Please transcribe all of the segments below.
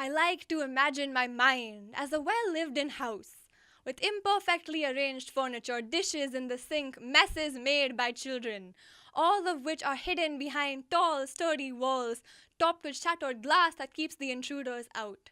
I like to imagine my mind as a well-lived-in house, with imperfectly arranged furniture, dishes in the sink, messes made by children, all of which are hidden behind tall, sturdy walls, topped with shattered glass that keeps the intruders out.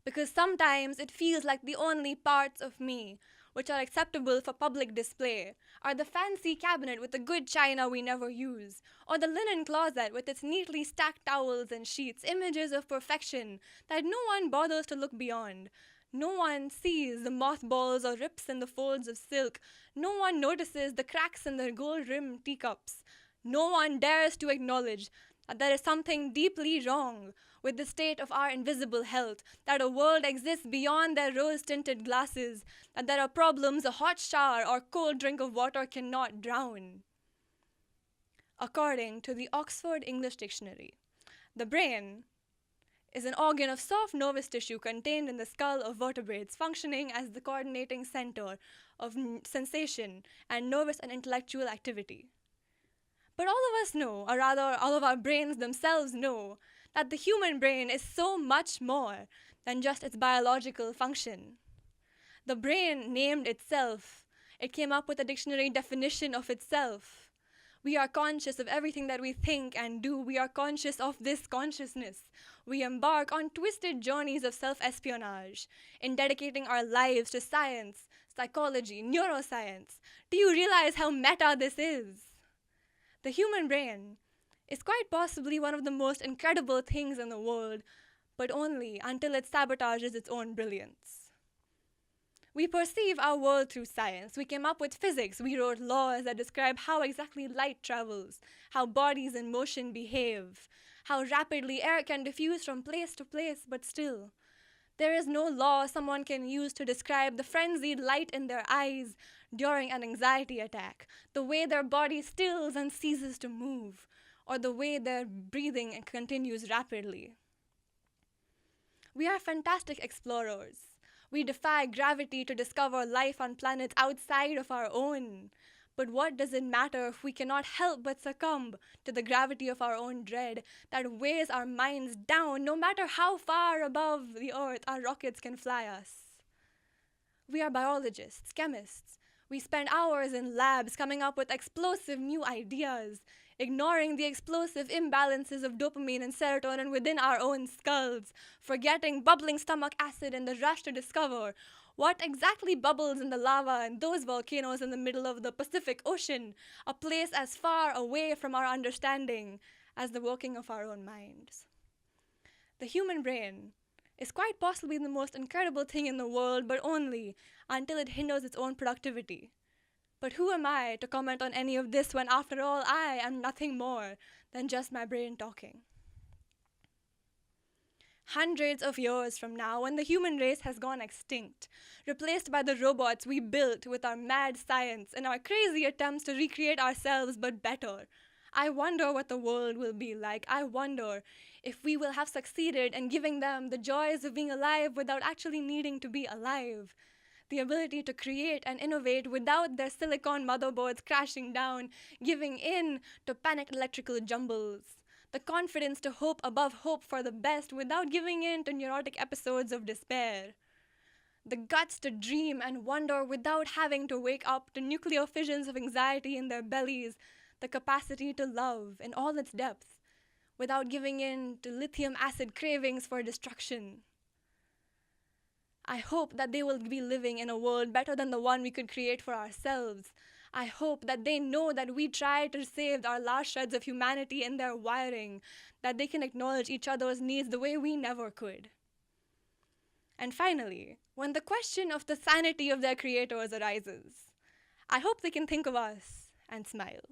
Because sometimes it feels like the only parts of me which are acceptable for public display are the fancy cabinet with the good china we never use, or the linen closet with its neatly stacked towels and sheets, images of perfection that no one bothers to look beyond. No one sees the mothballs or rips in the folds of silk. No one notices the cracks in the gold-rimmed teacups. No one dares to acknowledge that there is something deeply wrong with the state of our invisible health, that a world exists beyond their rose-tinted glasses, that there are problems a hot shower or cold drink of water cannot drown. According to the Oxford English Dictionary, the brain is an organ of soft nervous tissue contained in the skull of vertebrates, functioning as the coordinating center of sensation and nervous and intellectual activity. But all of us know, or rather, all of our brains themselves know, that the human brain is so much more than just its biological function. The brain named itself. It came up with a dictionary definition of itself. We are conscious of everything that we think and do. We are conscious of this consciousness. We embark on twisted journeys of self-espionage in dedicating our lives to science, psychology, neuroscience. Do you realize how meta this is? The human brain is quite possibly one of the most incredible things in the world, but only until it sabotages its own brilliance. We perceive our world through science. We came up with physics. We wrote laws that describe how exactly light travels, how bodies in motion behave, how rapidly air can diffuse from place to place, but still, there is no law someone can use to describe the frenzied light in their eyes during an anxiety attack, the way their body stills and ceases to move, or the way their breathing continues rapidly. We are fantastic explorers. We defy gravity to discover life on planets outside of our own. But what does it matter if we cannot help but succumb to the gravity of our own dread that weighs our minds down no matter how far above the earth our rockets can fly us? We are biologists, chemists. We spend hours in labs coming up with explosive new ideas, ignoring the explosive imbalances of dopamine and serotonin within our own skulls, forgetting bubbling stomach acid in the rush to discover what exactly bubbles in the lava in those volcanoes in the middle of the Pacific Ocean, a place as far away from our understanding as the working of our own minds. The human brain is quite possibly the most incredible thing in the world, but only until it hinders its own productivity. But who am I to comment on any of this when, after all, I am nothing more than just my brain talking? Hundreds of years from now, when the human race has gone extinct, replaced by the robots we built with our mad science and our crazy attempts to recreate ourselves but better, I wonder what the world will be like. I wonder if we will have succeeded in giving them the joys of being alive without actually needing to be alive. The ability to create and innovate without their silicon motherboards crashing down, giving in to panicked electrical jumbles. The confidence to hope above hope for the best without giving in to neurotic episodes of despair. The guts to dream and wonder without having to wake up to nuclear fissions of anxiety in their bellies. The capacity to love in all its depth without giving in to lithium acid cravings for destruction. I hope that they will be living in a world better than the one we could create for ourselves. I hope that they know that we try to save our last shreds of humanity in their wiring, that they can acknowledge each other's needs the way we never could. And finally, when the question of the sanity of their creators arises, I hope they can think of us and smile.